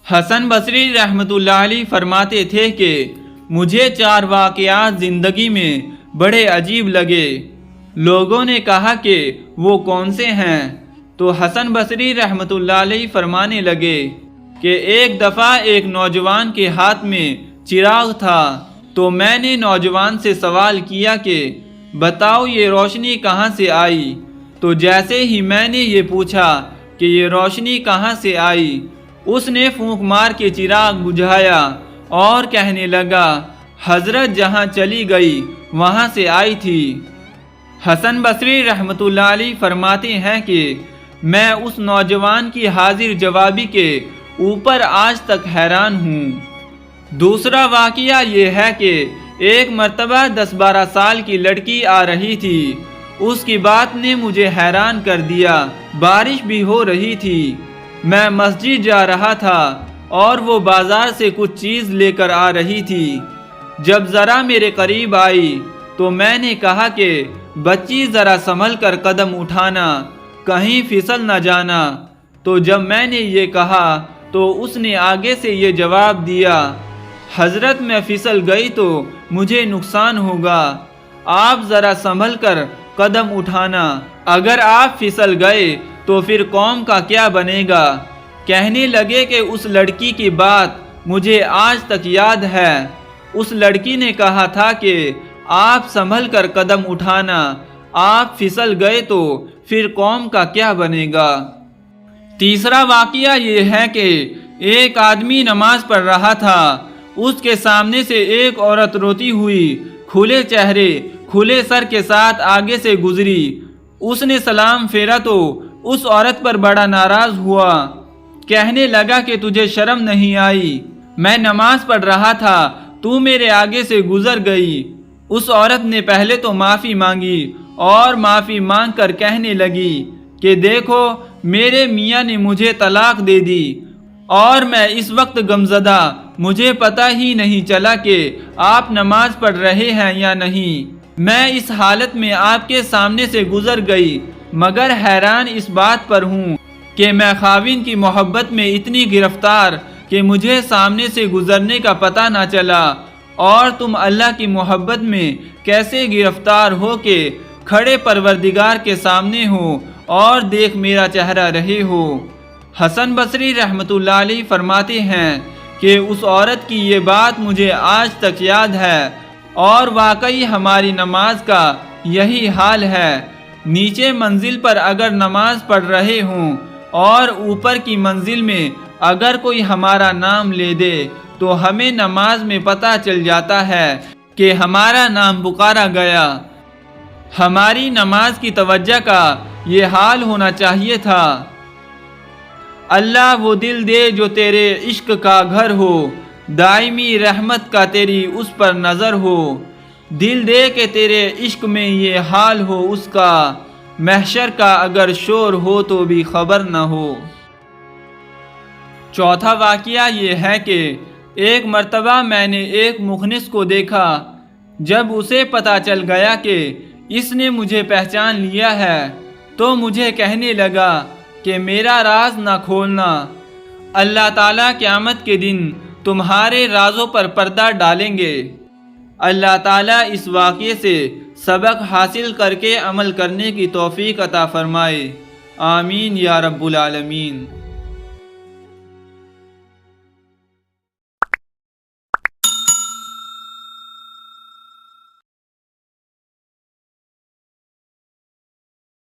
حسن بصری رحمۃ اللہ علیہ فرماتے تھے کہ مجھے 4 واقعات زندگی میں بڑے عجیب لگے۔ لوگوں نے کہا کہ وہ کون سے ہیں؟ تو حسن بصری رحمۃ اللہ علیہ فرمانے لگے کہ ایک دفعہ ایک نوجوان کے ہاتھ میں چراغ تھا، تو میں نے نوجوان سے سوال کیا کہ بتاؤ یہ روشنی کہاں سے آئی؟ تو جیسے ہی میں نے یہ پوچھا کہ یہ روشنی کہاں سے آئی، اس نے پھونک مار کے چراغ بجھایا اور کہنے لگا حضرت جہاں چلی گئی وہاں سے آئی تھی۔ حسن بصری رحمۃ اللہ علیہ فرماتے ہیں کہ میں اس نوجوان کی حاضر جوابی کے اوپر آج تک حیران ہوں۔ دوسرا واقعہ یہ ہے کہ ایک مرتبہ 10-12 سال کی لڑکی آ رہی تھی۔ اس کی بات نے مجھے حیران کر دیا۔ بارش بھی ہو رہی تھی، میں مسجد جا رہا تھا اور وہ بازار سے کچھ چیز لے کر آ رہی تھی۔ جب ذرا میرے قریب آئی تو میں نے کہا کہ بچی ذرا سنبھل کر قدم اٹھانا، کہیں پھسل نہ جانا۔ تو جب میں نے یہ کہا تو اس نے آگے سے یہ جواب دیا حضرت میں پھسل گئی تو مجھے نقصان ہوگا، آپ ذرا سنبھل کر قدم اٹھانا، اگر آپ پھسل گئے تو پھر قوم کا کیا بنے گا؟ کہنے لگے کہ اس لڑکی کی بات مجھے آج تک یاد ہے۔ اس لڑکی نے کہا تھا کہ آپ سنبھل کر قدم اٹھانا، آپ پھسل گئے تو پھر قوم کا کیا بنے گا؟ تیسرا واقعہ یہ ہے کہ ایک آدمی نماز پڑھ رہا تھا، اس کے سامنے سے ایک عورت روتی ہوئی کھلے چہرے کھلے سر کے ساتھ آگے سے گزری۔ اس نے سلام پھیرا تو اس عورت پر بڑا ناراض ہوا، کہنے لگا کہ تجھے شرم نہیں آئی؟ میں نماز پڑھ رہا تھا، تو میرے آگے سے گزر گئی۔ اس عورت نے پہلے تو معافی مانگی اور معافی مانگ کر کہنے لگی کہ دیکھو میرے میاں نے مجھے طلاق دے دی اور میں اس وقت غمزدہ، مجھے پتہ ہی نہیں چلا کہ آپ نماز پڑھ رہے ہیں یا نہیں۔ میں اس حالت میں آپ کے سامنے سے گزر گئی، مگر حیران اس بات پر ہوں کہ میں خاوند کی محبت میں اتنی گرفتار کہ مجھے سامنے سے گزرنے کا پتہ نہ چلا، اور تم اللہ کی محبت میں کیسے گرفتار ہو کہ کھڑے پروردگار کے سامنے ہو اور دیکھ میرا چہرہ رہے ہو۔ حسن بصری رحمۃ اللہ علیہ فرماتے ہیں کہ اس عورت کی یہ بات مجھے آج تک یاد ہے، اور واقعی ہماری نماز کا یہی حال ہے۔ نیچے منزل پر اگر نماز پڑھ رہے ہوں اور اوپر کی منزل میں اگر کوئی ہمارا نام لے دے تو ہمیں نماز میں پتہ چل جاتا ہے کہ ہمارا نام پکارا گیا۔ ہماری نماز کی توجہ کا یہ حال ہونا چاہیے تھا۔ اللہ وہ دل دے جو تیرے عشق کا گھر ہو، دائمی رحمت کا تیری اس پر نظر ہو۔ دل دے کہ تیرے عشق میں یہ حال ہو اس کا، محشر کا اگر شور ہو تو بھی خبر نہ ہو۔ چوتھا واقعہ یہ ہے کہ ایک مرتبہ میں نے ایک مخنث کو دیکھا۔ جب اسے پتہ چل گیا کہ اس نے مجھے پہچان لیا ہے تو مجھے کہنے لگا کہ میرا راز نہ کھولنا، اللہ تعالیٰ قیامت کے دن تمہارے رازوں پر پردہ ڈالیں گے۔ اللہ تعالیٰ اس واقعے سے سبق حاصل کر کے عمل کرنے کی توفیق عطا فرمائے، آمین یا رب العالمین۔